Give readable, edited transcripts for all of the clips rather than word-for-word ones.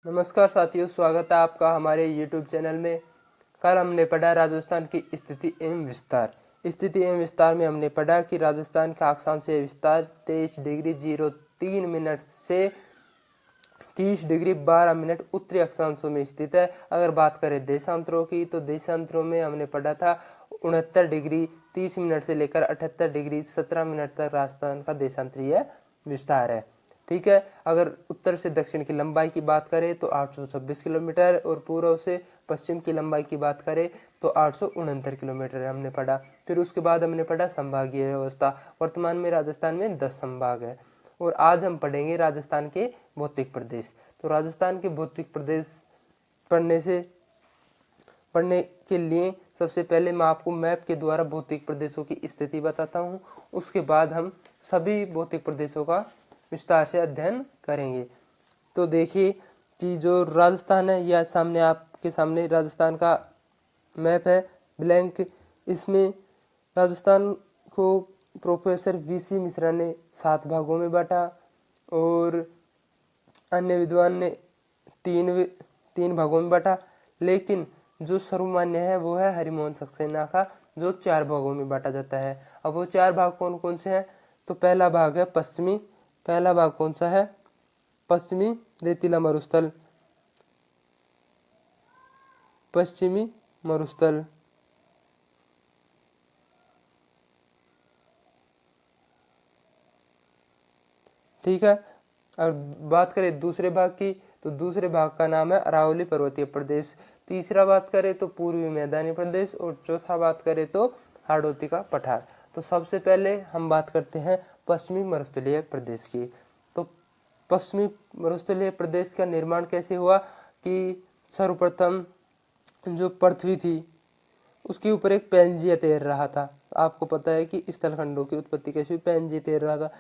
नमस्कार साथियों, स्वागत है आपका हमारे YouTube चैनल में। कल हमने पढ़ा राजस्थान की स्थिति एवं विस्तार। स्थिति एवं विस्तार में हमने पढ़ा कि राजस्थान का अक्षांशीय विस्तार 23 डिग्री 03 मिनट से 30 डिग्री 12 मिनट उत्तरी अक्षांशों में स्थित है। अगर बात करें देशांतरों की, तो देशांतरों में हमने पढ़ा था 69 डिग्री 30 मिनट से लेकर 78 डिग्री 17 मिनट तक राजस्थान का देशांतरीय विस्तार है। ठीक है। अगर उत्तर से दक्षिण की लंबाई की बात करें तो 826 किलोमीटर और पूर्व से पश्चिम की लंबाई की बात करें तो 869 किलोमीटर हमने पढ़ा। फिर उसके बाद हमने पढ़ा संभागीय व्यवस्था। वर्तमान में राजस्थान में 10 संभाग है और आज हम पढ़ेंगे राजस्थान के भौतिक प्रदेश। तो राजस्थान के भौतिक प्रदेश पढ़ने के लिए सबसे पहले मैं आपको मैप के द्वारा भौतिक प्रदेशों की स्थिति बताता हूँ। उसके बाद हम सभी भौतिक प्रदेशों का विस्तार से अध्ययन करेंगे। तो देखिए कि जो राजस्थान है, यह सामने आपके सामने राजस्थान का मैप है ब्लैंक। इसमें राजस्थान को प्रोफेसर वीसी मिश्रा ने 7 भागों में बांटा और अन्य विद्वान ने तीन भागों में बांटा, लेकिन जो सर्वमान्य है वो है हरिमोहन सक्सेना का, जो 4 भागों में बांटा जाता है। अब वो 4 भाग कौन कौन से हैं? तो पहला भाग है पश्चिमी। पहला भाग कौन सा है? पश्चिमी रेतीला मरुस्थल। पश्चिमी मरुस्थल। ठीक है। और बात करें दूसरे भाग की, तो दूसरे भाग का नाम है अरावली पर्वतीय प्रदेश। तीसरा बात करें तो पूर्वी मैदानी प्रदेश और चौथा बात करें तो हाड़ौती का पठार। तो सबसे पहले हम बात करते हैं पश्चिमी मरुस्थलीय प्रदेश की। तो पश्चिमी मरुस्थलीय प्रदेश का निर्माण कैसे हुआ कि सर्वप्रथम जो पृथ्वी थी उसके ऊपर एक पैंजिया तैर रहा था। आपको पता है कि स्थलखंडों की उत्पत्ति कैसे हुई? पैंजिया तैर रहा था।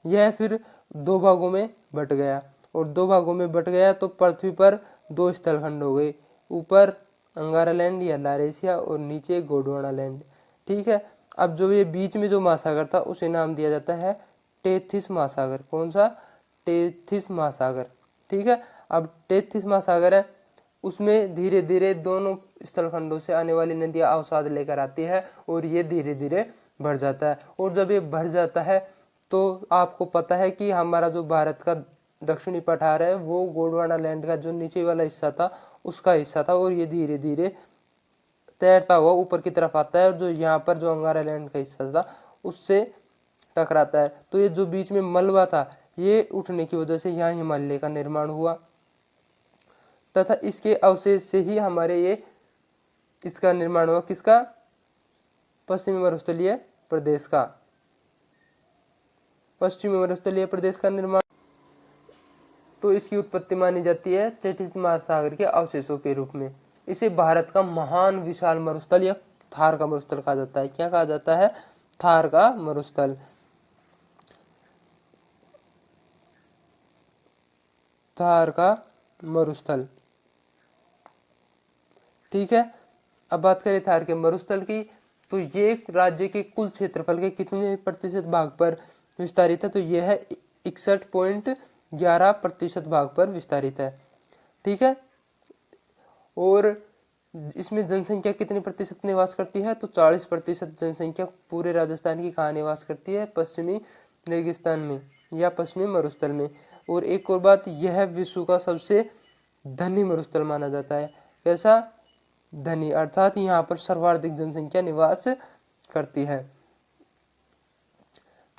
यह फिर 2 भागों में बट गया और 2 भागों में बट गया तो पृथ्वी पर 2 स्थलखंड हो गए, ऊपर अंगारा लैंड या लारेशिया और नीचे गोंडवाना लैंड। ठीक है। अब जो ये बीच में जो महासागर था उसे नाम दिया जाता है टेथिस महासागर। कौन सा? टेथिस महासागर। ठीक है। अब टेथिस महासागर है, उसमें धीरे धीरे दोनों स्थलखंडों से आने वाली नदियां अवसाद लेकर आती है और ये धीरे धीरे बढ़ जाता है। और जब ये बढ़ जाता है तो आपको पता है कि हमारा जो भारत का दक्षिणी पठार है वो गोंडवाना लैंड का जो नीचे वाला हिस्सा था उसका हिस्सा था और ये धीरे धीरे तैरता हुआ ऊपर की तरफ आता है और जो यहाँ पर जो अंगारा लैंड का हिस्सा था उससे टकराता है। तो ये जो बीच में मलबा था ये उठने की वजह से यहाँ हिमालय का निर्माण हुआ तथा इसके अवशेष से ही हमारे ये इसका निर्माण हुआ। किसका? पश्चिमी मरुस्थलीय प्रदेश का। पश्चिमी मरुस्थलीय प्रदेश का निर्माण। तो इसकी उत्पत्ति मानी जाती है टेथिस महासागर के अवशेषों के रूप में। इसे भारत का महान विशाल मरुस्थल या थार का मरुस्थल कहा जाता है। क्या कहा जाता है? थार का मरुस्थल। थार का मरुस्थल। ठीक है। अब बात करें थार के मरुस्थल की, तो ये राज्य के कुल क्षेत्रफल के कितने प्रतिशत भाग पर विस्तारित है? तो यह है 61.11% भाग पर विस्तारित है। ठीक है। और इसमें जनसंख्या कितने प्रतिशत निवास करती है? तो 40% जनसंख्या पूरे राजस्थान की कहाँ निवास करती है? पश्चिमी रेगिस्तान में या पश्चिमी मरुस्थल में। और एक और बात, यह विश्व का सबसे धनी मरुस्थल माना जाता है। कैसा? धनी, अर्थात यहाँ पर सर्वाधिक जनसंख्या निवास करती है।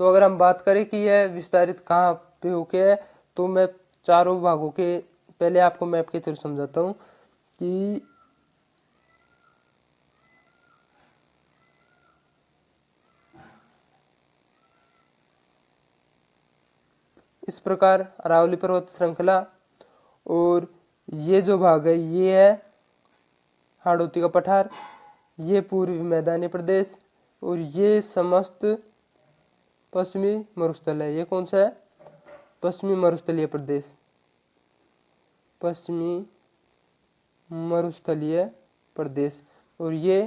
तो अगर हम बात करें कि यह विस्तारित कहाँ पे होके है, तो मैं चारों भागों के पहले आपको मैप के थ्रू समझाता हूँ कि इस प्रकार अरावली पर्वत श्रृंखला, और ये जो भाग है ये है हाड़ौती का पठार, ये पूर्वी मैदानी प्रदेश और ये समस्त पश्चिमी मरुस्थल है। ये कौन सा है? पश्चिमी मरुस्थलीय प्रदेश। पश्चिमी मरुस्थलीय प्रदेश। और ये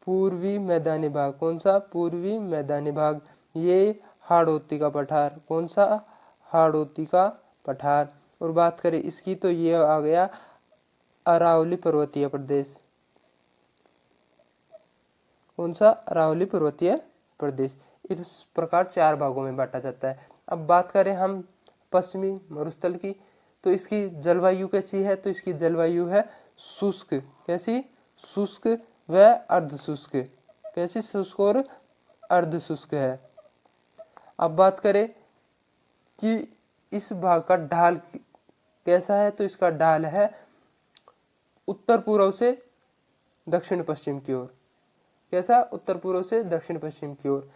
पूर्वी मैदानी भाग। कौन सा? पूर्वी मैदानी भाग। ये हाड़ौती का पठार। कौन सा? हाड़ौती का पठार। और बात करें इसकी तो ये आ गया अरावली पर्वतीय प्रदेश। कौन सा? अरावली पर्वतीय प्रदेश। इस प्रकार 4 भागों में बांटा जाता है। अब बात करें हम पश्चिमी मरुस्थल की, तो इसकी जलवायु कैसी है? तो इसकी जलवायु है शुष्क। कैसी? शुष्क व अर्ध शुष्क। कैसी? शुष्क और अर्ध शुष्क है। अब बात करें कि इस भाग का ढाल कैसा है, तो इसका ढाल है उत्तर पूर्व से दक्षिण पश्चिम की ओर। कैसा? उत्तर पूर्व से दक्षिण पश्चिम की ओर।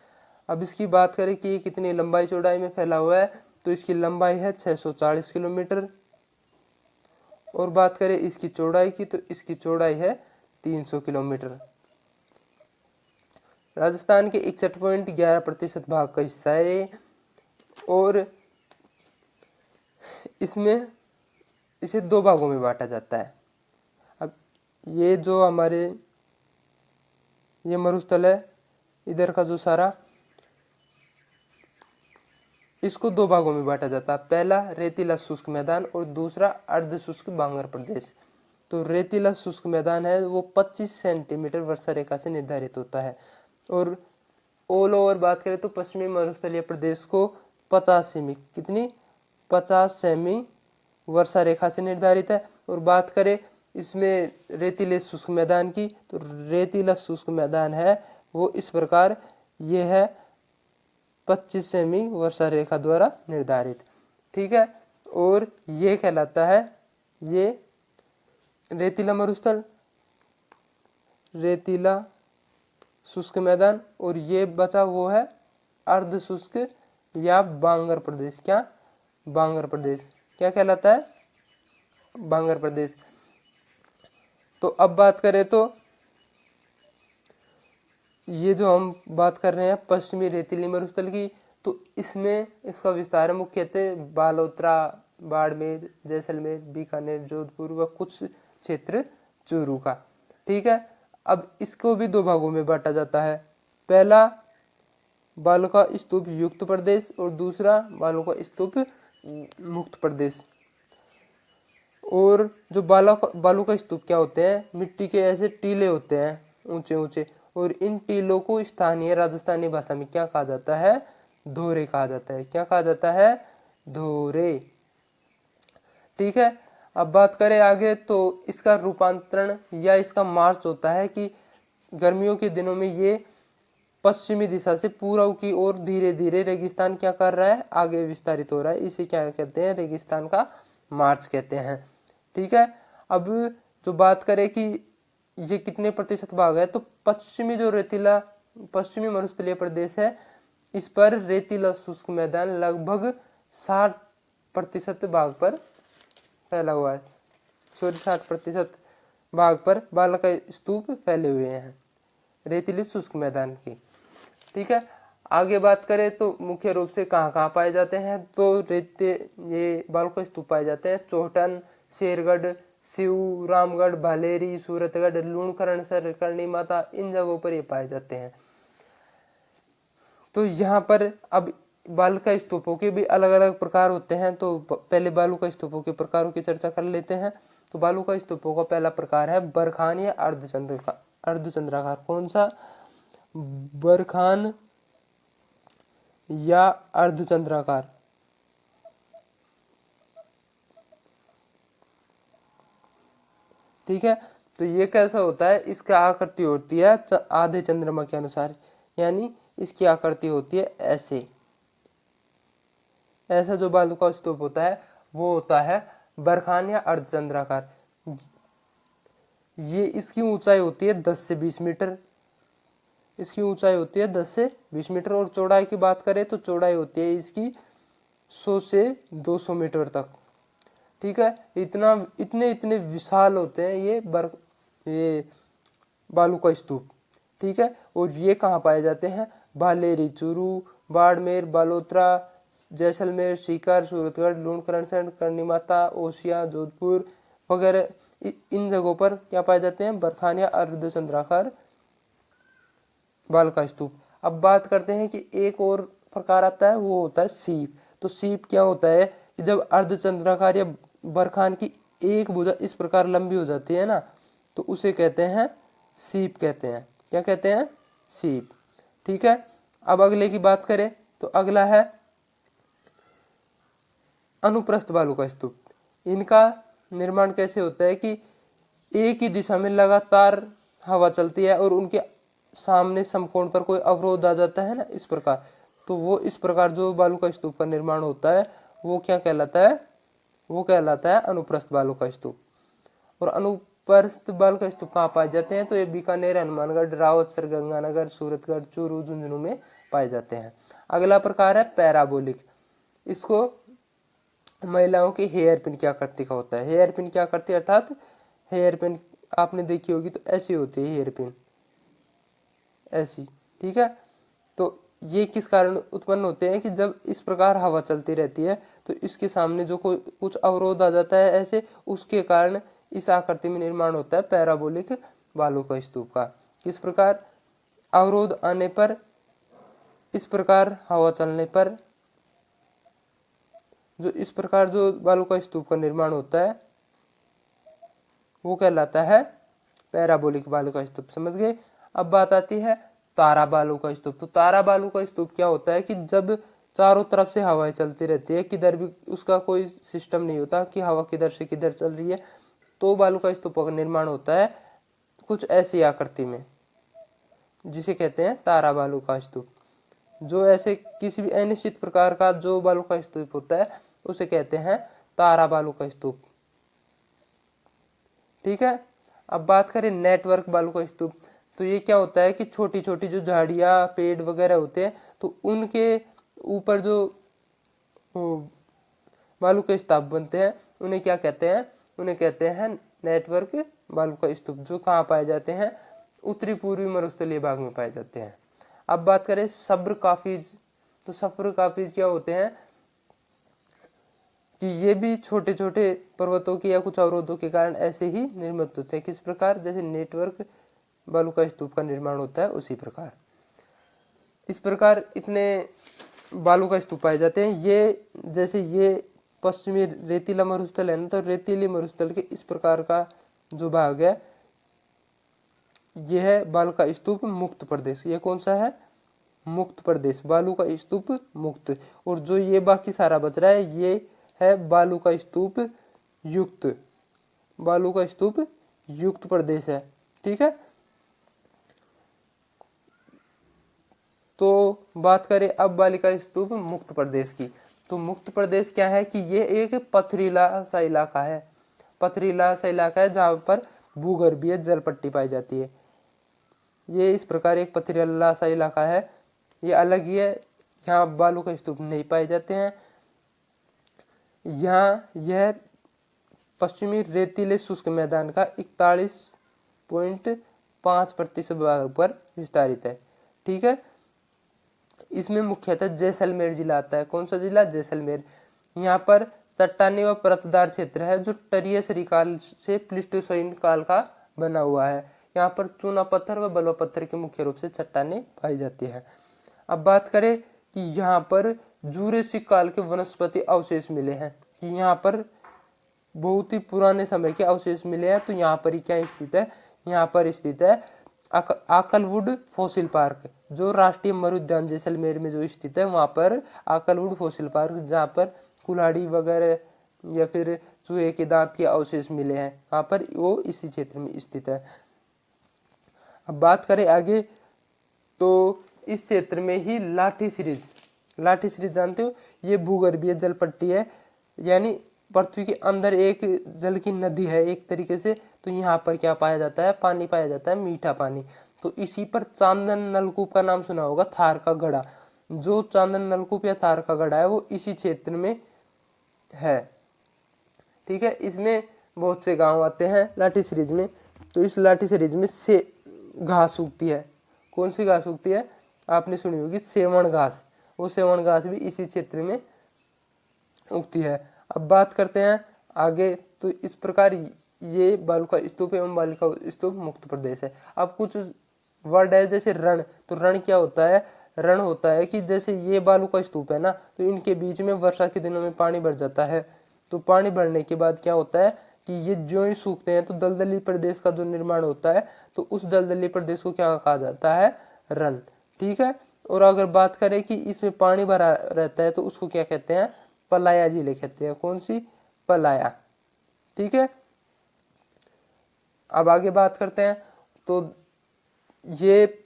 अब इसकी बात करें कि ये कितनी लंबाई चौड़ाई में फैला हुआ है, तो इसकी लंबाई है 640 किलोमीटर। और बात करें इसकी चौड़ाई की, तो इसकी चौड़ाई है 300 किलोमीटर। राजस्थान के 61.11% भाग का हिस्सा है ये, और इसमें इसे 2 भागों में बांटा जाता है। अब ये जो हमारे ये मरुस्थल है, इधर का जो सारा, इसको 2 भागों में बांटा जाता है। पहला रेतीला शुष्क मैदान और दूसरा अर्ध शुष्क बांगर प्रदेश। तो रेतीला शुष्क मैदान है वो 25 सेंटीमीटर वर्षा रेखा से निर्धारित होता है, और ऑल ओवर बात करें तो पश्चिमी मरुस्थलीय प्रदेश को 50 सेमी, कितनी? 50 सेमी वर्षा रेखा से निर्धारित है। और बात करें इसमें रेतीले शुष्क मैदान की, तो रेतीला शुष्क मैदान है वो इस प्रकार ये है 25 सेमी वर्षा रेखा द्वारा निर्धारित। ठीक है, और ये कहलाता है ये रेतीला मरुस्थल, रेतीला शुष्क मैदान। और ये बचा वो है अर्ध शुष्क या बांगर प्रदेश। क्या? बांगर प्रदेश। क्या कहलाता है? बांगर प्रदेश। तो अब बात करें तो ये जो हम बात कर रहे हैं पश्चिमी रेतीली मरुस्थल की, तो इसमें इसका विस्तार मुख्यतः बालोतरा, बाड़मेर, जैसलमेर, बीकानेर, जोधपुर व कुछ क्षेत्र चूरू का। ठीक है, अब इसको भी 2 भागों में बांटा जाता है। पहला बालू का स्तूप युक्त प्रदेश और दूसरा बालू का स्तूप मुक्त प्रदेश। और जो बालू का स्तूप क्या होते हैं? मिट्टी के ऐसे टीले होते हैं ऊंचे ऊंचे, और इन टीलों को स्थानीय राजस्थानी भाषा में क्या कहा जाता है? धोरे कहा जाता है। क्या कहा जाता है? धोरे। ठीक है, अब बात करें आगे, तो इसका रूपांतरण या इसका मार्च होता है कि गर्मियों के दिनों में ये पश्चिमी दिशा से पूर्व की ओर धीरे धीरे रेगिस्तान क्या कर रहा है? आगे विस्तारित हो रहा है। इसे क्या कहते हैं? रेगिस्तान का मार्च कहते हैं। ठीक है, अब जो बात करें कि ये कितने प्रतिशत भाग है, तो पश्चिमी जो रेतीला पश्चिमी मरुस्थलीय प्रदेश है, इस पर रेतीला शुष्क मैदान लगभग 60% भाग पर फैला हुआ है। 60% भाग पर बालू का स्तूप फैले हुए हैं रेतीली शुष्क मैदान की। ठीक है, आगे बात करें तो मुख्य रूप से कहाँ कहाँ पाए जाते हैं, तो ये बालू का स्तूप पाए जाते हैं चौहटन, शेरगढ़, सिऊ, रामगढ़, भालेरी, सूरतगढ़, लूणकरणसर, करणी माता, इन जगहों पर ये पाए जाते हैं। तो यहाँ पर अब बालू का स्तूपों के भी अलग अलग प्रकार होते हैं, तो पहले बालू का स्तूपों के प्रकारों की चर्चा कर लेते हैं। तो बालू का स्तूपों का पहला प्रकार है बरखान या अर्धचंद्राकार। कौन सा? बरखान या अर्धचंद्राकार। ठीक है, तो ये कैसा होता है? इसका आकृति होती है आधे चंद्रमा के अनुसार, यानी इसकी आकृति होती है ऐसे। ऐसा जो बालू का स्तूप होता है वो होता है बरखान या अर्धचंद्राकार। ये इसकी ऊंचाई होती है 10 से 20 मीटर। इसकी ऊंचाई होती है 10 से 20 मीटर। और चौड़ाई की बात करें तो चौड़ाई होती है इसकी 100 से 200 मीटर तक। ठीक है, इतने विशाल होते हैं ये बालू का स्तूप। ठीक है, और ये कहाँ पाए जाते हैं? भालेरी, चूरू, बाड़मेर, बालोतरा, जैसलमेर, सीकर, सूरतगढ़, लूणकरणसर, करणी माता, ओसिया, जोधपुर वगैरह इन जगहों पर क्या पाए जाते हैं? बरखान या अर्धचंद्राकार बालू का स्तूप। अब बात करते हैं कि एक और प्रकार आता है, वो होता है सीप। तो सीप क्या होता है कि जब अर्धचंद्राकार या बरखान की एक भुजा इस प्रकार लंबी हो जाती है ना, तो उसे कहते हैं सीप कहते हैं। क्या कहते हैं? सीप। ठीक है, अब अगले की बात करें तो अगला है अनुप्रस्थ बालू का स्तूप। इनका निर्माण कैसे होता है कि एक ही दिशा में लगातार हवा चलती है और उनके सामने समकोण पर कोई अवरोध आ जाता है ना, इस प्रकार, तो वो इस प्रकार जो बालू का स्तूप का निर्माण होता है वो क्या कहलाता है? वो कहलाता है अनुप्रस्थ बालू का स्तूप। और अनुप्रस्थ बालू का स्तूप कहाँ पाए जाते हैं? तो ये बीकानेर, हनुमानगढ़, रावतसर, गंगानगर, सूरतगढ़, चूरू, झुंझुनू में पाए जाते हैं। अगला प्रकार है पैराबोलिक। इसको महिलाओं की हेयर पिन की आकृति का होता है। हेयर पिन की आकृति अर्थात हेयर पिन आपने देखी होगी तो ऐसी होती है हेयर पिन, ऐसी। ठीक है, तो ये किस कारण उत्पन्न होते हैं कि जब इस प्रकार हवा चलती रहती है तो इसके सामने जो कोई कुछ अवरोध आ जाता है ऐसे, उसके कारण इस आकृति में निर्माण होता है पैराबोलिक बालू का स्तूप का। किस प्रकार? अवरोध आने पर, इस प्रकार हवा चलने पर, जो इस प्रकार जो बालू का स्तूप का निर्माण होता है वो कहलाता है पैराबोलिक बालू का स्तूप। समझ गए? अब बात आती है तारा बालू का स्तूप। तो तारा बालू का स्तूप क्या होता है कि जब चारों तरफ से हवाएं चलती रहती है, किधर भी उसका कोई सिस्टम नहीं होता कि हवा किधर से किधर चल रही है, तो बालू का स्तूप का निर्माण होता है कुछ ऐसी आकृति में, जिसे कहते हैं तारा बालू का स्तूप। जो ऐसे किसी भी अनिश्चित प्रकार का जो बालू का स्तूप होता है उसे कहते हैं तारा बालू का स्तूप। ठीक है, अब बात करें नेटवर्क बालू का स्तूप। तो ये क्या होता है कि छोटी छोटी जो झाड़ियाँ, पेड़ वगैरह होते हैं तो उनके ऊपर जो बालू के स्तूप बनते हैं उन्हें क्या कहते हैं? उन्हें कहते हैं नेटवर्क बालू का स्तूप, जो कहाँ पाए जाते हैं? उत्तरी पूर्वी मरुस्थलीय भाग में पाए जाते हैं। अब बात करें सब्र काफिज। तो सब्र काफिज क्या होते हैं कि ये भी छोटे छोटे पर्वतों के या कुछ अवरोधों के कारण ऐसे ही निर्मित होते हैं। किस प्रकार? जैसे नेटवर्क बालू का स्तूप का निर्माण होता है उसी प्रकार। इस प्रकार इतने बालू का स्तूप पाए जाते हैं। ये जैसे ये पश्चिमी रेतीला मरुस्थल है ना, तो रेतीली मरुस्थल के इस प्रकार का जो भाग है यह है बालू का स्तूप मुक्त प्रदेश। ये कौन सा है? मुक्त प्रदेश, बालू का स्तूप मुक्त। और जो ये बाकी सारा बच रहा है ये है बालू का स्तूप युक्त, बालू का स्तूप युक्त प्रदेश है। ठीक है, तो बात करें अब बालिका स्तूप मुक्त प्रदेश की। तो मुक्त प्रदेश क्या है कि ये एक पथरीला सा इलाका है, पथरीला सा इलाका है जहाँ पर भूगर्भीय जल पट्टी पाई जाती है। ये इस प्रकार एक पथरीला सा इलाका है, ये अलग ही है, यहाँ बालू का स्तूप नहीं पाए जाते हैं। यहाँ यह पश्चिमी रेतीले शुष्क मैदान का 41.5% भाग पर विस्तारित है। ठीक है, इसमें मुख्यतः जैसलमेर जिला आता है। कौन सा जिला? जैसलमेर। यहाँ पर चट्टानी व परतदार क्षेत्र है जो टरियसरी काल से प्लीस्टोसीन काल का बना हुआ है। यहाँ पर चूना पत्थर व बलुआ पत्थर के मुख्य रूप से चट्टानें पाई जाती है। अब बात करें कि यहाँ पर जूरेसिक काल के वनस्पति अवशेष मिले हैं, कि यहाँ पर बहुत ही पुराने समय के अवशेष मिले हैं। तो यहाँ पर ही क्या स्थित है? यहाँ पर स्थित है आकलवुड फॉसिल पार्क, जो राष्ट्रीय मरुद्यान जैसलमेर में जो स्थित है वहाँ पर आकलवुड फॉसिल पार्क, जहाँ पर कुल्हाड़ी वगैरह या फिर चूहे के दांत के अवशेष मिले हैं, वहाँ पर वो इसी क्षेत्र में स्थित है। अब बात करें आगे तो इस क्षेत्र में ही लाठी सीरीज, लाठी सीरीज जानते हो? ये भूगर्भीय जल पट्टी है, यानी पृथ्वी के अंदर एक जल की नदी है एक तरीके से। तो यहाँ पर क्या पाया जाता है? पानी पाया जाता है, मीठा पानी। तो इसी पर चांदन नलकूप का नाम सुना होगा, थार का गड़ा। जो चांदन नलकूप या थार का गड़ा है वो इसी क्षेत्र में है। ठीक है, इसमें बहुत से गांव आते हैं लाठी सीरीज में। तो इस लाठी सीरीज में से घास उगती है। कौन सी घास उगती है? आपने सुनी होगी सेवण घास। वो सेवण घास भी इसी क्षेत्र में उगती है। अब बात करते हैं आगे। तो इस प्रकार ये बालू का स्तूप एवं बालिका स्तूप मुक्त प्रदेश है। अब कुछ वर्ड है जैसे रण। तो रण क्या होता है? रण होता है कि जैसे ये बालू का स्तूप है ना, तो इनके बीच में वर्षा के दिनों में पानी भर जाता है। तो पानी भरने के बाद क्या होता है कि ये जो ही सूखते हैं तो दलदली प्रदेश का जो निर्माण होता है, तो उस दलदली प्रदेश को क्या कहा जाता है, रण। ठीक है। और अगर बात करें कि इसमें पानी भरा रहता है तो उसको क्या कहते हैं, पलाया झीलें कहते हैं। कौन सी, पलाया। ठीक है। अब आगे बात करते हैं। तो ये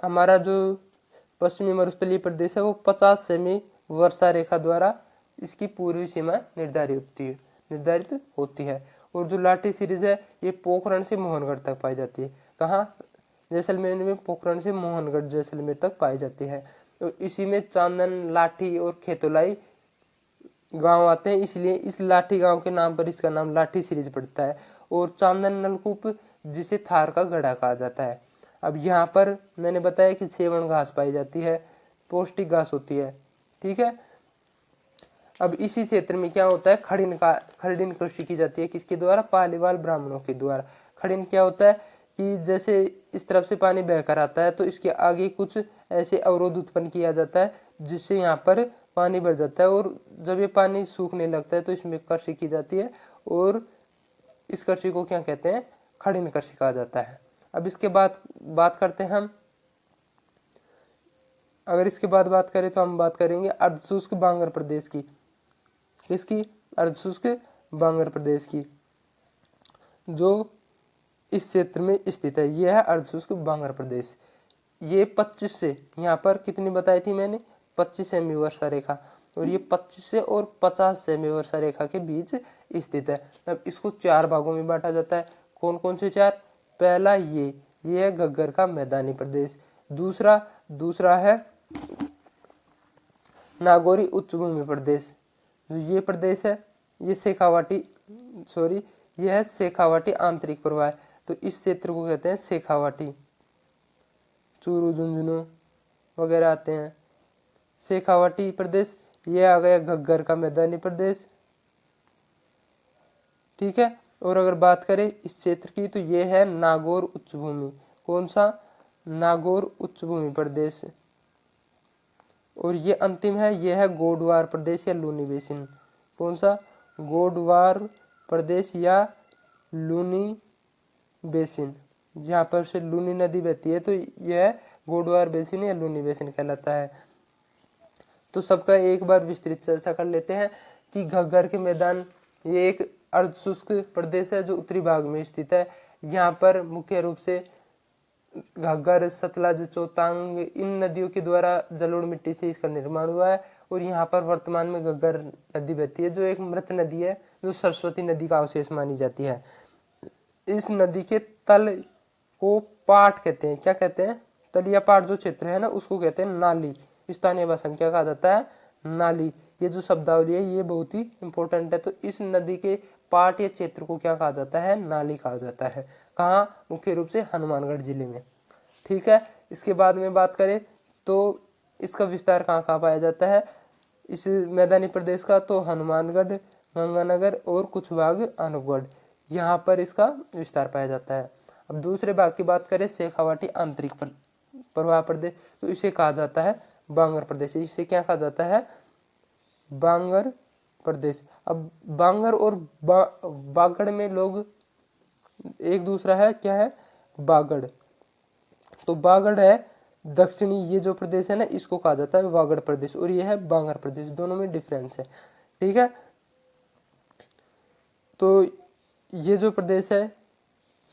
हमारा जो पश्चिमी मरुस्थलीय प्रदेश है वो 50 सेमी वर्षा रेखा द्वारा इसकी पूर्वी सीमा निर्धारित होती है। और जो लाठी सीरीज है ये पोखरण से मोहनगढ़ तक पाई जाती है। कहाँ, जैसलमेर में पोखरण से मोहनगढ़ जैसलमेर तक पाई जाती है। तो इसी में चांदन, लाठी और खेतोलाई गांव आते हैं, इसलिए इस लाठी गांव के नाम पर इसका नाम लाठी सीरीज पड़ता है। और चांदन नलकूप जिसे थार का गढ़ा कहा जाता है। अब यहाँ पर मैंने बताया कि सेवण घास पाई जाती है, पौष्टिक घास होती है। ठीक है। अब इसी क्षेत्र में क्या होता है, खड़िन कृषि की जाती है। किसके द्वारा, पालीवाल ब्राह्मणों के द्वारा। खड़िन क्या होता है कि जैसे इस तरफ से पानी बहकर आता है तो इसके आगे कुछ ऐसे अवरोध उत्पन्न किया जाता है जिससे यहाँ पर पानी भर जाता है, और जब ये पानी सूखने लगता है तो इसमें कृषि की जाती है, और इस कृषि को क्या कहते हैं, खड़िन कृषि कहा जाता है। अब इसके बाद बात करते हैं हम, अगर इसके बाद बात करें तो हम बात करेंगे अर्धशुष्क बांगर प्रदेश की। किसकी, अर्धशुष्क बांगर प्रदेश की, जो इस क्षेत्र में स्थित है। यह है अर्धशुष्क बांगर प्रदेश। ये 25 से, यहाँ पर कितनी बताई थी मैंने, 25 सेमी वर्षा रेखा, और ये 25 से और 50 सेमी वर्षा रेखा के बीच स्थित है। अब इसको 4 भागों में बांटा जाता है। कौन कौन से 4, पहला ये है घग्गर का मैदानी प्रदेश। दूसरा है नागौरी उच्च भूमि प्रदेश। जो ये प्रदेश है ये यह है शेखावाटी आंतरिक प्रवाह। तो इस क्षेत्र को कहते हैं शेखावाटी। चूरू, झुंझुनू वगैरह आते हैं। शेखावाटी प्रदेश, ये आ गया घग्गर का मैदानी प्रदेश। ठीक है। और अगर बात करें इस क्षेत्र की तो ये है नागौर उच्च भूमि। कौन सा, नागौर उच्च भूमि प्रदेश। और ये अंतिम है, ये है गोडवार प्रदेश या लूनी बेसिन। कौन सा, गोडवार प्रदेश या लूनी बेसिन। जहाँ पर से लूनी नदी बहती है तो यह गोडवार बेसिन या लूनी बेसिन कहलाता है। तो सबका एक बार विस्तृत चर्चा कर लेते हैं कि घग्गर के मैदान ये एक अर्धशुष्क प्रदेश है जो उत्तरी भाग में स्थित है। यहाँ पर मुख्य रूप से घग्गर, सतलज, चौतांग इन नदियों के द्वारा जलोढ़ मिट्टी से इसका निर्माण हुआ है। और यहाँ पर वर्तमान में घग्गर नदी बहती है जो एक मृत नदी है, जो सरस्वती नदी का अवशेष मानी जाती है। इस नदी के तल को पाट कहते हैं। क्या कहते हैं, तलिया पाट जो क्षेत्र है ना उसको कहते हैं नाली। स्थानीय भाषा में क्या कहा जाता है, नाली। ये जो शब्दावली है ये बहुत ही इंपॉर्टेंट है। तो इस नदी के पाट या क्षेत्र को क्या कहा जाता है, नाली कहा जाता है। कहाँ, मुख्य रूप से हनुमानगढ़ जिले में। ठीक है। इसके बाद में बात करें तो इसका विस्तार कहाँ कहाँ पाया जाता है इस मैदानी प्रदेश का, तो हनुमानगढ़, गंगानगर और कुछ भाग अनूपगढ़, यहाँ पर इसका विस्तार पाया जाता है। अब दूसरे भाग की बात करें शेखावाटी आंतरिक प्रवाह प्रदेश, तो इसे कहा जाता है बांगर प्रदेश। इसे क्या कहा जाता है, बांगर प्रदेश। अब बांगर और बागड़ में लोग एक दूसरा है, क्या है, बागड़। तो बागड़ है दक्षिणी, ये जो प्रदेश है ना इसको कहा जाता है बागड़ प्रदेश, और ये है बांगर प्रदेश। दोनों में डिफरेंस है। ठीक है। तो ये जो प्रदेश है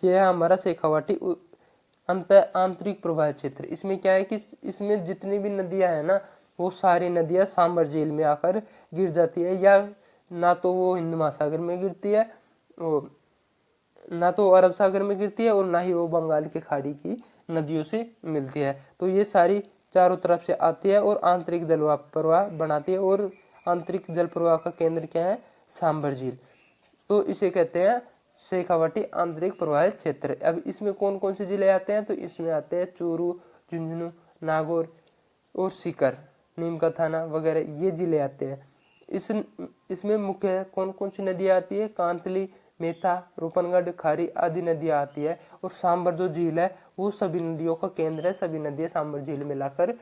ये है हमारा शेखावाटी आंतरिक प्रवाह क्षेत्र। इसमें क्या है कि इसमें जितनी भी नदियां है ना वो सारी नदियां सांबर झील में आकर गिर जाती है, या ना तो वो हिंद महासागर में गिरती है, ना तो अरब सागर में गिरती है, और ना ही वो बंगाल की खाड़ी की नदियों से मिलती है। तो ये सारी चारों तरफ से आती है और आंतरिक जल प्रवाह बनाती है। और आंतरिक जल प्रवाह का केंद्र क्या है, सांबर झील। तो इसे कहते हैं शेखावाटी आंतरिक प्रवाह क्षेत्र। अब इसमें कौन कौन से जिले आते हैं, तो इसमें आते हैं चूरू, झुंझुनू, नागौर और सीकर, नीम का थाना वगैरह, ये जिले आते हैं। इसमें मुख्य कौन कौन सी नदियाँ आती है, कांतली, मेथा, रूपनगढ़, खारी आदि नदियाँ आती है। और सांबर जो झील है वो सभी नदियों का केंद्र है। सभी नदियाँ सांबर झील में लाकर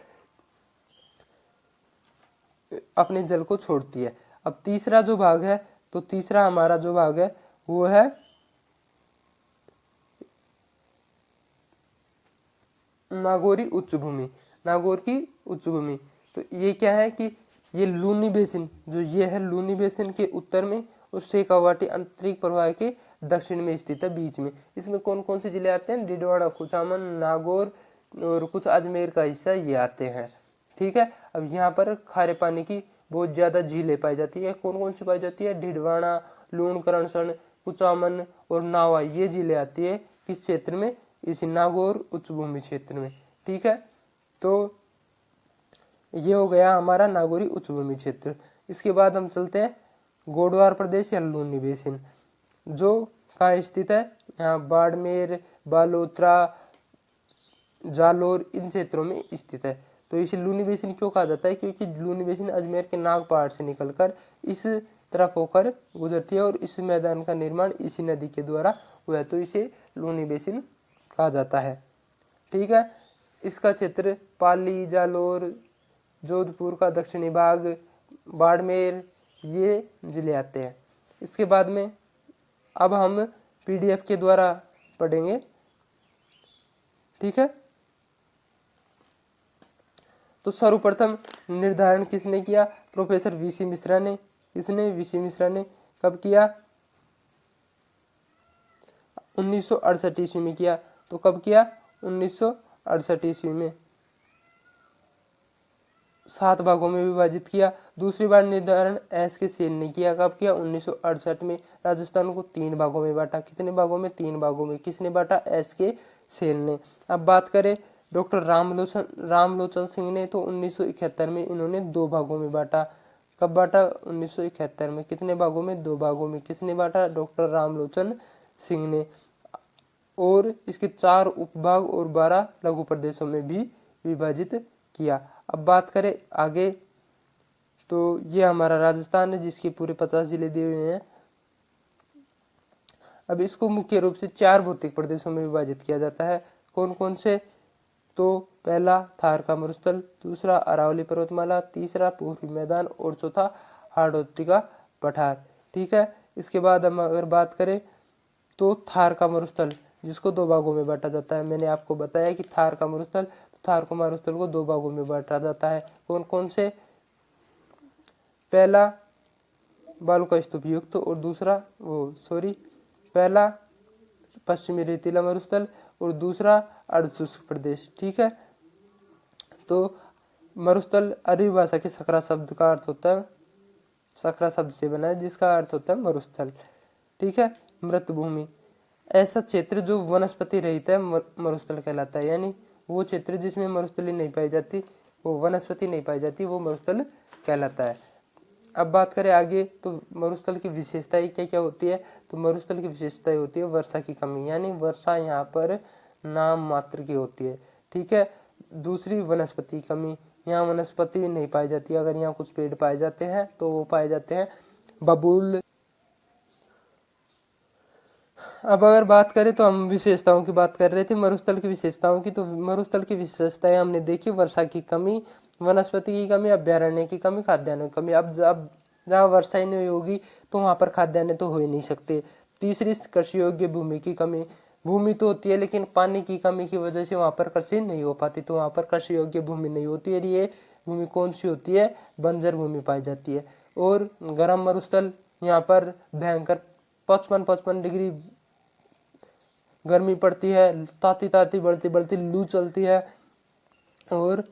अपने जल को छोड़ती है। अब तीसरा जो भाग है, तो तीसरा हमारा जो भाग है वो है नागौरी उच्च भूमि। नागौर की उच्च भूमि, तो ये क्या है कि ये लूनी बेसिन, जो ये है लूनी बेसिन के उत्तर में और शेखावाटी आंतरिक प्रवाह के दक्षिण में स्थित है, बीच में। इसमें कौन कौन से जिले आते हैं? डिडवाड़ा, कुचामन, नागौर और कुछ अजमेर का हिस्सा ये आते हैं। ठीक है। अब यहाँ पर खारे पानी की बहुत ज्यादा झीलें पाई जाती है। कौन कौन सी पाई जाती है? ढिडवाड़ा, लूणकरणसण, कुचामन और नावा, ये जिले आती है किस क्षेत्र में? इस नागौर उच्च भूमि क्षेत्र में। ठीक है। तो ये हो गया हमारा नागौरी उच्च भूमि क्षेत्र। इसके बाद हम चलते हैं गोडवार प्रदेश या लूनी बेसिन, जो कहाँ स्थित है? यहाँ बाड़मेर, बालोतरा, जालोर, इन क्षेत्रों में स्थित है। तो इसे लूनी बेसिन क्यों कहा जाता है? क्योंकि लूनी बेसिन अजमेर के नाग पहाड़ से निकलकर इस तरफ होकर गुजरती है और इस मैदान का निर्माण इसी नदी के द्वारा हुआ है, तो इसे लूनी बेसिन कहा जाता है। ठीक है। इसका क्षेत्र पाली, जालोर, जोधपुर का दक्षिणी भाग, बाड़मेर, ये जिले आते हैं। इसके बाद में अब हम पीडीएफ के द्वारा पढ़ेंगे। ठीक है। तो सर्वप्रथम निर्धारण किसने किया? प्रोफेसर वीसी मिश्रा ने। किसने? वीसी मिश्रा ने। कब किया? 1968 ईस्वी में किया। तो कब किया? 1968 ईस्वी में। 7 भागों में विभाजित किया। दूसरी बार निर्धारण एस के सेन ने किया। कब किया? 1968 में। राजस्थान को 3 भागों में बांटा। कितने भागों में? 3 भागों में। किसने बांटा? एस के सेन ने। अब बात करें डॉक्टर रामलोचन सिंह ने, तो 1971 में इन्होंने 2 भागों में बांटा। कब बांटा? 1971 में। कितने भागों में? 2 भागों में। किसने बांटा? डॉक्टर रामलोचन सिंह ने। और इसके 4 उपभाग और 12 लघु प्रदेशों में भी विभाजित किया। अब बात करें आगे, तो ये हमारा राजस्थान है जिसके पूरे 50 जिले दिए हुए हैं। अब इसको मुख्य रूप से 4 भौतिक प्रदेशों में विभाजित किया जाता है। कौन कौन से? तो पहला थार का मरुस्थल, दूसरा अरावली पर्वतमाला, तीसरा पूर्वी मैदान और चौथा हाड़ौती का पठार। ठीक है। इसके बाद हम अगर बात करें तो थार का मरुस्थल, जिसको 2 भागों में बांटा जाता है। मैंने आपको बताया कि थार का मरुस्थल, तो थार का मरुस्थल को 2 भागों में बांटा जाता है। कौन कौन से? पहला बालू का स्तूप युक्त और दूसरा पहला पश्चिमी रेतीला मरुस्थल और दूसरा अर्धशुष्क प्रदेश। ठीक है। तो मरुस्थल अरबी भाषा के सकरा शब्द का अर्थ होता है, सकरा शब्द से बना है जिसका अर्थ होता है मरुस्थल। ठीक है। मृत भूमि, ऐसा क्षेत्र जो वनस्पति रहित है मरुस्थल कहलाता है। यानी वो क्षेत्र जिसमें मरुस्थली नहीं पाई जाती, वो वनस्पति नहीं पाई जाती, वो मरुस्थल कहलाता है। अब बात करें आगे, तो मरुस्थल की विशेषताएं क्या क्या होती है? तो मरुस्थल की विशेषताएं होती है वर्षा की कमी, यानी वर्षा यहाँ पर नाम मात्र की होती है। ठीक है। दूसरी वनस्पति कमी, यहाँ वनस्पति भी नहीं पाई जाती। अगर यहाँ कुछ पेड़ पाए जाते हैं तो वो पाए जाते हैं बबूल। अब अगर बात करें तो हम विशेषताओं की बात कर रहे थे, मरुस्थल की विशेषताओं की। तो मरुस्थल की विशेषताएं हमने देखी, वर्षा की कमी, वनस्पति की कमी, अभ्यारण्य की कमी, खाद्यान्न की कमी। अब जहाँ वर्षा ही नहीं होगी तो वहां पर खाद्यान्न तो हो ही नहीं सकते। तीसरी, कृषि योग्य भूमि की कमी। भूमि तो होती है लेकिन पानी की कमी की वजह से वहां पर कृषि नहीं हो पाती, तो वहां पर कृषि योग्य भूमि नहीं होती है। ये भूमि कौन सी होती है? बंजर भूमि पाई जाती है। और गर्म मरुस्थल, यहाँ पर भयंकर 55 डिग्री गर्मी पड़ती है, ताती ताती बढ़ती बढ़ती लू चलती है। और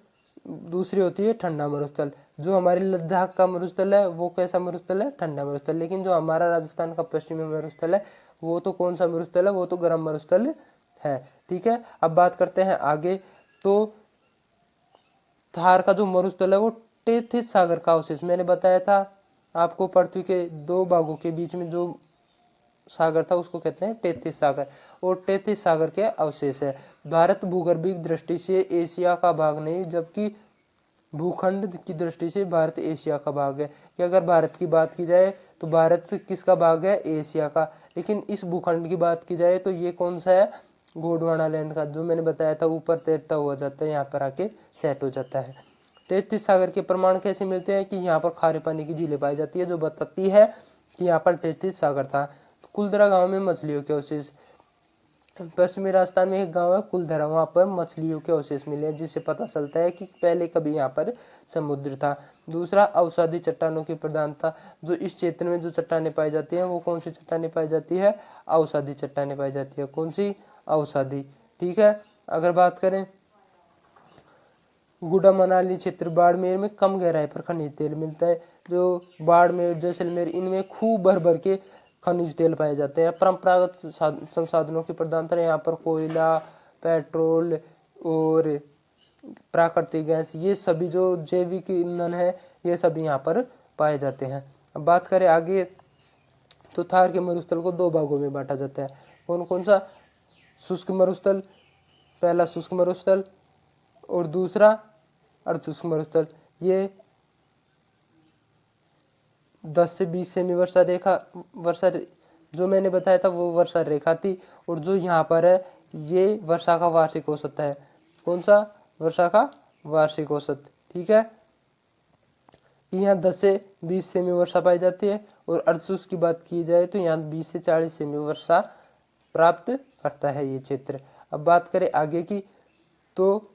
दूसरी होती है ठंडा मरुस्थल। जो हमारे लद्दाख का मरुस्थल है वो कैसा मरुस्थल है? ठंडा मरुस्थल। लेकिन जो हमारा राजस्थान का पश्चिमी मरुस्थल है वो तो कौन सा मरुस्थल है? वो तो गर्म मरुस्थल है। ठीक है। अब बात करते हैं आगे, तो थार का जो मरुस्थल है वो टेथिस सागर का अवशेष, मैंने बताया था आपको, पृथ्वी के 2 भागों के बीच में जो सागर था उसको कहते हैं टेथिस सागर, और टेथिस सागर के अवशेष है। भारत भूगर्भिक दृष्टि से एशिया का भाग नहीं, जबकि भूखंड की दृष्टि से भारत एशिया का भाग है। कि अगर भारत की बात की जाए तो भारत किसका भाग है? एशिया का। लेकिन इस भूखंड की बात की जाए तो ये कौन सा है? गोंडवाना लैंड का, जो मैंने बताया था ऊपर तैरता हुआ जाता है, यहाँ पर आके सेट हो जाता है। तैतीस सागर के प्रमाण कैसे मिलते हैं कि यहाँ पर खारे पानी की झीलें पाई जाती है, जो बताती है कि यहाँ पर तैतीस सागर था। कुलधरा गांव में मछलियों के अवशेष। पश्चिमी राजस्थान में एक गांव है कुलधरा, वहां पर मछलियों के अवशेष मिले हैं, जिससे पता चलता है कि पहले कभी यहाँ पर समुद्र था। दूसरा, अवसादी चट्टानों की प्रधानता। जो इस क्षेत्र में जो चट्टानें पाई जाती हैं वो कौन सी चट्टानें पाई जाती है? अवसादी चट्टानें पाई जाती है। कौन सी? अवसादी। ठीक है। अगर बात करें गुडा मनाली क्षेत्र बाड़मेर में कम गहराई पर खनिज तेल मिलता है। जो बाड़मेर, जैसलमेर, इनमें खूब भर भर के खनिज तेल पाए जाते हैं। परंपरागत संसाधनों की प्रधानता, यहाँ पर कोयला, पेट्रोल और प्राकृतिक गैस, ये सभी जो जैविक ईंधन है ये सभी यहाँ पर पाए जाते हैं। अब बात करें आगे, तो थार के मरुस्थल को दो भागों में बांटा जाता है। कौन कौन सा? शुष्क मरुस्थल, पहला शुष्क मरुस्थल और दूसरा अर्धशुष्क मरुस्थल। ये 10 से 20 सेमी वर्षा जो मैंने बताया था वो वर्षा रेखा थी, और जो यहाँ पर है ये वर्षा का वार्षिक औसत है। कौन सा? वर्षा का वार्षिक औसत। ठीक है। यहाँ 10 से 20 सेमी वर्षा पाई जाती है, और अर्धशुष्क की बात की जाए तो यहाँ 20 से 40 सेमी वर्षा प्राप्त करता है ये क्षेत्र। अब बात करें आगे की, तो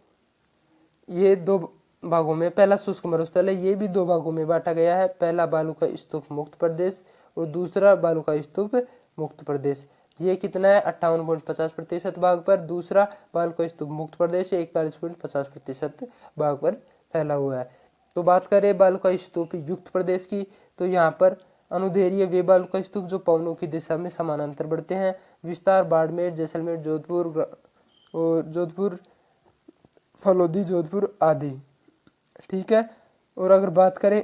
ये दो भागों में, पहला शुष्क मरुस्थल है, ये भी दो भागों में बांटा गया है। पहला बालू का स्तूप मुक्त प्रदेश और दूसरा बालू का स्तूप मुक्त प्रदेश। ये कितना है? 58.50% भाग पर। दूसरा बालू का स्तूप मुक्त प्रदेश 41.50% भाग पर फैला हुआ है। तो बात करें बालू का स्तूप युक्त प्रदेश की, तो यहाँ पर अनुदैर्घ्य वे बालू का स्तूप जो पवनों की दिशा में समानांतर बढ़ते हैं। विस्तार बाड़मेर, जैसलमेर, जोधपुर, फलोदी, जोधपुर आदि। ठीक है। और अगर बात करें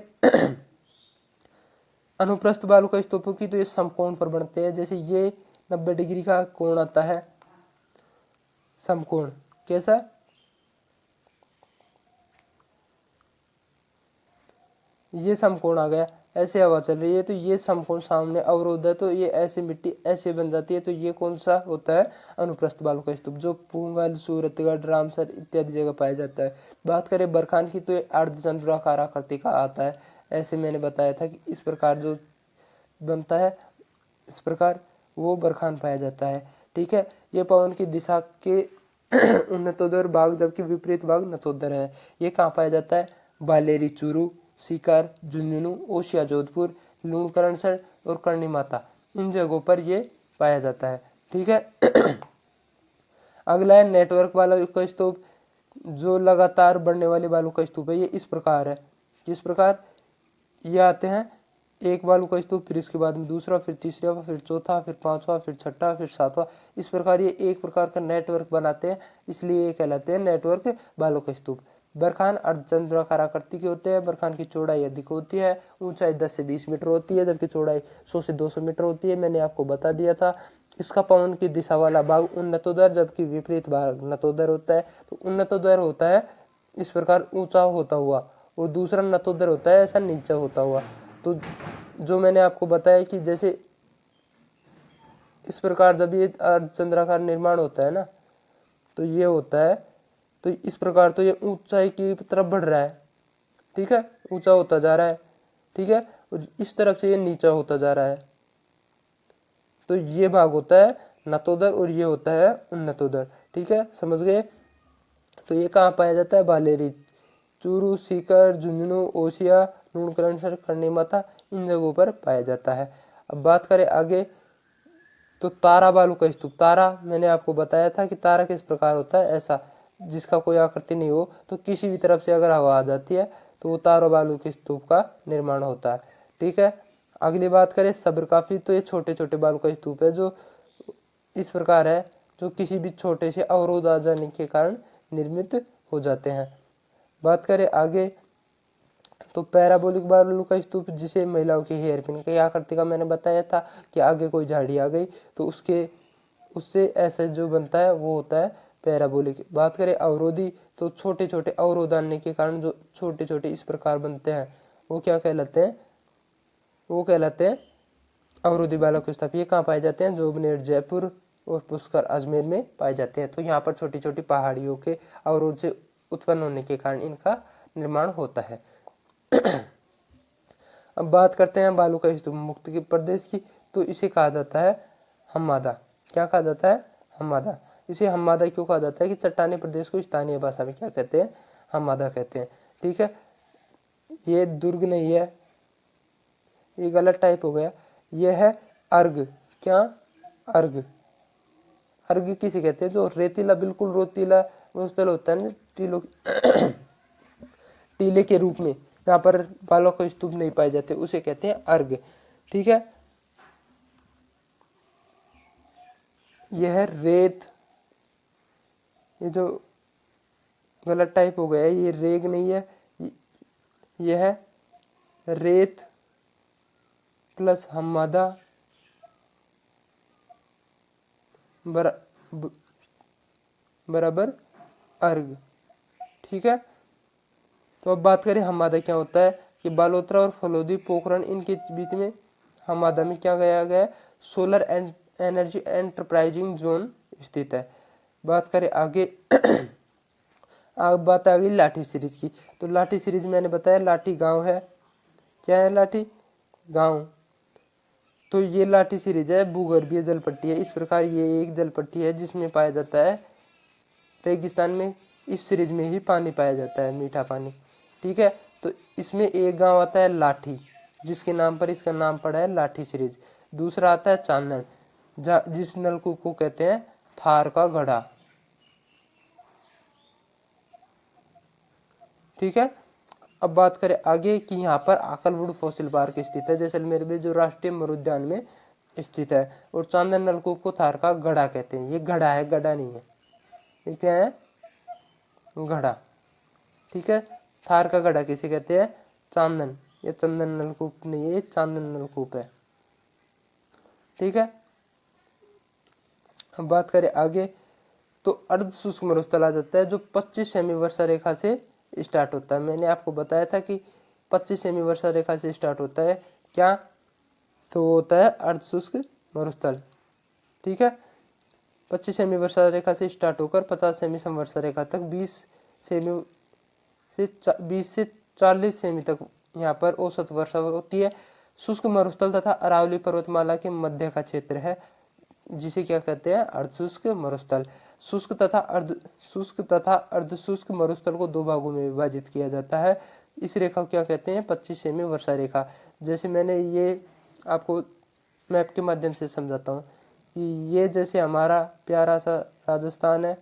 अनुप्रस्थ बालू का स्तूपों की, तो ये समकोण पर बनते हैं। जैसे ये 90 डिग्री का कोण आता है, समकोण। कैसा? ये समकोण आ गया। ऐसे हवा चल रही है तो ये समकोण सामने अवरोध है, तो ये ऐसे मिट्टी ऐसे बन जाती है, तो ये कौन सा होता है? अनुप्रस्थ बालू का स्तूप, जो पूंगल, सूरतगढ़, रामसर इत्यादि जगह पाया जाता है। बात करें बरखान की, तो ये अर्धचंद्राकार आकृति का आता है। ऐसे मैंने बताया था कि इस प्रकार जो बनता है, इस प्रकार वो बरखान पाया जाता है। ठीक है। ये पवन की दिशा के उन्नतोदर भाग, जबकि विपरीत भाग नतोदर है। ये कहाँ पाया जाता है? बालेरी, चूरू, सीकर, झुंझुनू, ओसिया, जोधपुर, लूणकरणसर और करणी माता, इन जगहों पर ये पाया जाता है। ठीक है। अगला है नेटवर्क बालू का स्तूप, जो लगातार बढ़ने वाले बालू का स्तूप है। ये इस प्रकार है। किस प्रकार? ये आते हैं एक बालू का स्तूप, फिर इसके बाद में दूसरा, फिर तीसरा, फिर चौथा, फिर पांचवा, फिर छठा, फिर सातवां। इस प्रकार ये एक प्रकार का नेटवर्क बनाते हैं, इसलिए ये कहलाते हैं नेटवर्क बालू का स्तूप। बरखान अर्धचंद्राकार आकृति के होते हैं। बरखान की चौड़ाई अधिक होती है, ऊंचाई 10 से 20 मीटर होती है, जबकि चौड़ाई 100 से 200 मीटर होती है। मैंने आपको बता दिया था। इसका पवन की दिशा वाला भाग उन्नतोदर, जबकि विपरीत भाग नतोदर होता है। तो उन्नतोदर होता है इस प्रकार ऊंचा होता हुआ, और दूसरा नतोदर होता है ऐसा नीचा होता हुआ। तो जो मैंने आपको बताया कि जैसे इस प्रकार जब ये अर्धचंद्राकार निर्माण होता है ना, तो ये होता है, तो इस प्रकार तो ये ऊंचाई की तरफ बढ़ रहा है। ठीक है। ऊंचा होता जा रहा है। ठीक है। और इस तरफ से ये नीचा होता जा रहा है, तो ये भाग होता है नतोदर और ये होता है उन्नतोदर। ठीक है, समझ गए। तो ये कहाँ पाया जाता है? बालेरी, चूरू, सीकर, झुंझुनू, ओसिया, लूणकरणसर, करणी माता, इन जगहों पर पाया जाता है। अब बात करें आगे, तो तारा बालू का स्तूप। तारा मैंने आपको बताया था कि तारा किस प्रकार होता है, ऐसा जिसका कोई आकृति नहीं हो, तो किसी भी तरफ से अगर हवा आ जाती है तो वो तारा बालू के स्तूप का निर्माण होता है। ठीक है। अगली बात करें सब्र काफी, तो ये छोटे छोटे बालू का स्तूप है, जो इस प्रकार है, जो किसी भी छोटे से अवरोध आ जाने के कारण निर्मित हो जाते हैं। बात करें आगे, तो पैराबोलिक बालू का स्तूप, जिसे महिलाओं की हेयर पिन की आकृति का मैंने बताया था कि आगे कोई झाड़ी आ गई तो उससे ऐसे जो बनता है वो होता है पैराबोलिक। बात करें अवरोधी, तो छोटे छोटे अवरोध आने के कारण जो छोटे छोटे इस प्रकार बनते हैं वो क्या कहलाते हैं? वो कहलाते हैं अवरोधी बालू के स्तूप। ये कहाँ पाए जाते हैं? जोबनेर, जयपुर और पुष्कर, अजमेर में पाए जाते हैं। तो यहाँ पर छोटी छोटी पहाड़ियों के अवरोध से उत्पन्न होने के कारण इनका निर्माण होता है। अब बात करते हैं बालू का स्तूप मुक्त के प्रदेश की, तो इसे कहा जाता है हम्मादा। क्या कहा जाता है? हम्मादा। इसे हम्मादा क्यों कहा जाता है कि चट्टानी प्रदेश को स्थानीय भाषा में क्या कहते हैं? हम्मादा कहते हैं। ठीक है, ये दुर्ग नहीं है, ये गलत टाइप हो गया, ये है अर्ग। क्या? अर्ग। अर्ग किसे कहते हैं? जो रेतीला, बिल्कुल रेतीला स्थल होता है ना, टीलों टीले के रूप में, यहाँ पर बालू के स्तूप नहीं पाए जाते, उसे कहते हैं अर्ग। ठीक है, यह है रेत। ये जो गलत टाइप हो गया है, ये रेग नहीं है, यह है रेत प्लस हम्मादा बराबर अर्ग। ठीक है, तो अब बात करें हम्मादा क्या होता है, कि बालोतरा और फलोदी पोखरण इनके बीच में हम्मादा में क्या गया गया है? सोलर एनर्जी एंटरप्राइजिंग जोन स्थित है। बात करें आगे अब बात आ गई लाठी सीरीज की। तो लाठी सीरीज मैंने बताया लाठी गांव है। क्या है? लाठी गांव। तो ये लाठी सीरीज है, भूगर्भीय जल पट्टी है। इस प्रकार ये एक जल पट्टी है जिसमें पाया जाता है रेगिस्तान में, इस सीरीज में ही पानी पाया जाता है, मीठा पानी। ठीक है, तो इसमें एक गांव आता है लाठी, जिसके नाम पर इसका नाम पड़ा है लाठी सीरीज। दूसरा आता है चांदन, जिस नलकूप को कहते हैं थार का गढ़ा। ठीक है, अब बात करें आगे कि यहाँ पर आकलवुड फॉसिल पार्क स्थित है, जैसलमेर में, जो राष्ट्रीय मरुद्यान में स्थित है। और चांदन नलकूप को थार का गढ़ा कहते हैं। ये गढ़ा है, गढ़ा नहीं है। ये क्या है? गढ़ा। ठीक है, थार का गढ़ा किसे कहते हैं? चांदन। ये चंदन नलकूप नहीं है, ये चांदन नलकूप है। ठीक है, अब बात करें आगे, तो अर्ध शुष्क मरुस्थल आ जाता है, जो 25 सेमी वर्षा रेखा से स्टार्ट होता है। मैंने आपको बताया था कि 25 सेमी वर्षा रेखा से स्टार्ट होता है। क्या? तो वो होता है अर्ध शुष्क मरुस्थल। ठीक है, 25 सेमी वर्षा रेखा से स्टार्ट होकर 50 सेमी समवर्षा रेखा तक 20 से 40 सेमी तक यहाँ पर औसत वर्षा होती है। शुष्क मरुस्थल तथा अरावली पर्वतमाला के मध्य का क्षेत्र है, जिसे क्या कहते हैं? अर्धशुष्क मरुस्थल। शुष्क तथा अर्धशुष्क मरुस्थल को दो भागों में विभाजित किया जाता है। इस रेखा को क्या कहते हैं? 25 सेमी वर्षा रेखा। जैसे मैंने ये आपको मैप के माध्यम से समझाता हूँ कि ये जैसे हमारा प्यारा सा राजस्थान है।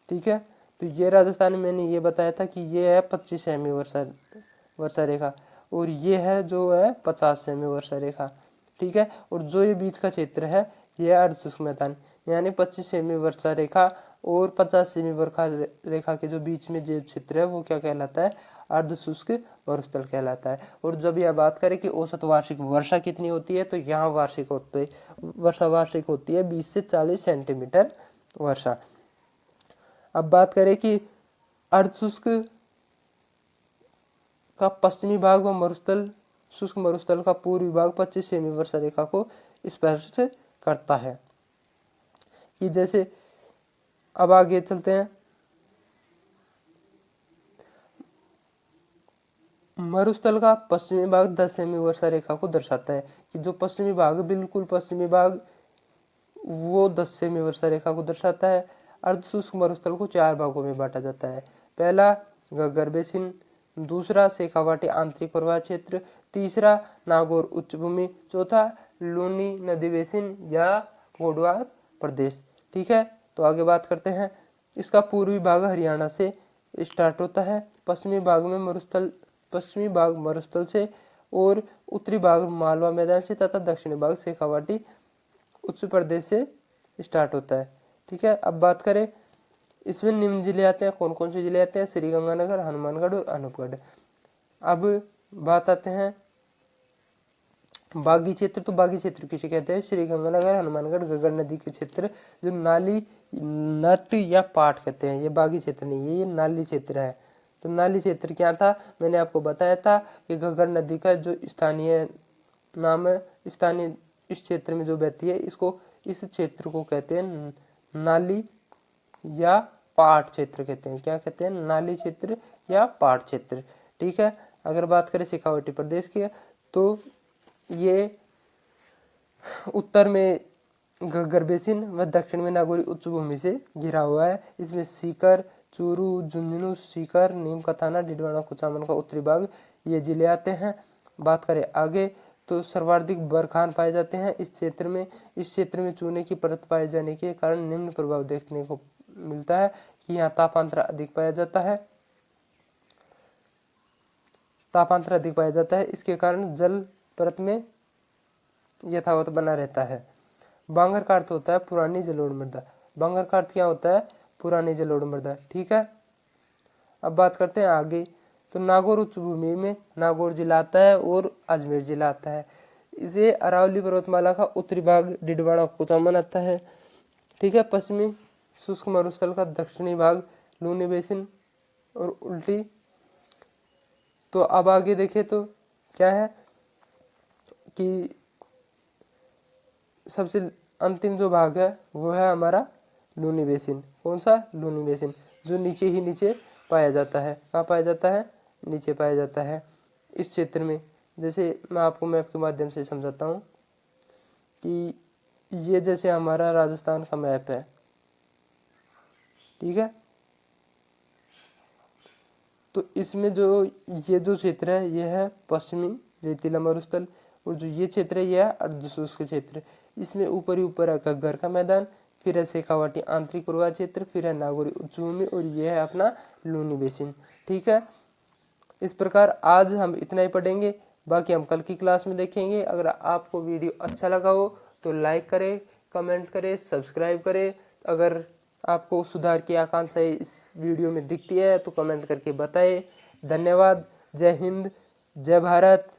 ठीक है, तो ये राजस्थान में मैंने ये बताया था कि ये है 25 सेमी वर्षा रेखा, और ये है जो है 50 सेमी वर्षा रेखा। ठीक है, और जो ये बीच का क्षेत्र है ये अर्धशुष्क मैदान, यानी 25 सेमी वर्षा रेखा और 50 सेमी वर्षा रेखा के जो बीच में जो क्षेत्र है वो क्या कहलाता है? अर्धशुष्क मरुस्थल कहलाता है। और जब यह बात करें कि औसत वार्षिक वर्षा कितनी होती है, तो यहाँ वार्षिक होती है 20 से 40 सेंटीमीटर वर्षा। अब बात करें कि अर्धशुष्क का पश्चिमी भाग व शुष्क मरुस्थल का पूर्वी भाग 25 सेमी वर्षा रेखा को स्पर्श करता है। कि जैसे अब आगे चलते हैं, मरुस्थल का पश्चिमी भाग 10 सेमी वर्षा रेखा को दर्शाता है। कि जो पश्चिमी भाग, बिल्कुल पश्चिमी भाग, वो 10 सेमी वर्षा रेखा को दर्शाता है। अर्धशुष्क मरुस्थल को 4 भागों में बांटा जाता है। पहला घग्गर बेसिन, दूसरा शेखावाटी आंतरिक प्रवाह क्षेत्र, तीसरा नागौर उच्च भूमि, चौथा लूनी नदी बेसिन या गोडवार प्रदेश। ठीक है, तो आगे बात करते हैं। इसका पूर्वी भाग हरियाणा से स्टार्ट होता है, पश्चिमी भाग मरुस्थल से, और उत्तरी भाग मालवा मैदान से, तथा दक्षिणी भाग शेखावाटी उच्च प्रदेश से स्टार्ट होता है। ठीक है, अब बात करें, इसमें निम्न जिले आते हैं। कौन कौन से जिले आते हैं? श्रीगंगानगर, हनुमानगढ़ और अनूपगढ़। अब बात आते हैं बागी क्षेत्र। तो बागी क्षेत्र किसे कहते हैं? श्रीगंगानगर, हनुमानगढ़, घग्गर नदी के क्षेत्र, जो नाली, नट या पाट कहते हैं, ये बागी क्षेत्र नहीं है, ये नाली क्षेत्र है। तो नाली क्षेत्र क्या था? मैंने आपको बताया था कि घग्गर नदी का जो स्थानीय नाम है, स्थानीय इस क्षेत्र में जो बहती है, इस क्षेत्र को कहते हैं नाली या पाट क्षेत्र कहते हैं। क्या कहते हैं? नाली क्षेत्र या पहाड़ क्षेत्र। ठीक है, अगर बात करें शेखावटी प्रदेश की तो ये उत्तर में घग्गर बेसिन व दक्षिण में नागौरी उच्च भूमि से घिरा हुआ है। इसमें सीकर, चूरू, झुंझुनू, सीकर, नीमकाथाना, डिडवाना, कुचामन का उत्तरी भाग ये जिले आते हैं। बात करें आगे तो सर्वाधिक बरखान पाए जाते हैं इस क्षेत्र में। इस क्षेत्र में चूने की परत पाए जाने के कारण निम्न प्रभाव देखने को मिलता है कि यहाँ तापांतर अधिक पाया जाता है। तापांतर अधिक पाया जाता है, इसके कारण जल परत में यथावत बना रहता है। बांगर का अर्थ होता है पुरानी जलोढ़ मृदा। बांगर का अर्थ क्या होता है? पुरानी जलोढ़ मृदा। ठीक है, अब बात करते हैं आगे तो नागौर उच्च भूमि में नागौर जिला आता है और अजमेर जिला आता है। इसे अरावली पर्वतमाला का उत्तरी भाग डिडवाना कुचामन आता है। ठीक है, पश्चिमी शुष्क मरुस्थल का दक्षिणी भाग लूनी बेसिन और उल्टी। तो अब आगे देखें तो क्या है कि सबसे अंतिम जो भाग है वो है हमारा लूनी बेसिन। कौन सा? लूनी बेसिन, जो नीचे ही नीचे पाया जाता है। कहाँ पाया जाता है? नीचे पाया जाता है इस क्षेत्र में। जैसे मैं आपको मैप के माध्यम से समझाता हूँ कि ये जैसे हमारा राजस्थान का मैप है। ठीक है, तो इसमें जो ये जो क्षेत्र है ये है पश्चिमी रेतीला मरुस्थल, और जो ये क्षेत्र है ये है अर्धशुष्क क्षेत्र। इसमें ऊपर ही ऊपर है घग्गर का मैदान, फिर है शेखावाटी आंतरिक पूर्वा क्षेत्र, फिर है नागौरी उच्च भूमि और ये है अपना लूनी बेसिन। ठीक है, इस प्रकार आज हम इतना ही पढ़ेंगे, बाकी हम कल की क्लास में देखेंगे। अगर आपको वीडियो अच्छा लगा हो तो लाइक करें, कमेंट करें, सब्सक्राइब करें। अगर आपको सुधार की आकांक्षा इस वीडियो में दिखती है तो कमेंट करके बताएं। धन्यवाद। जय हिंद, जय भारत।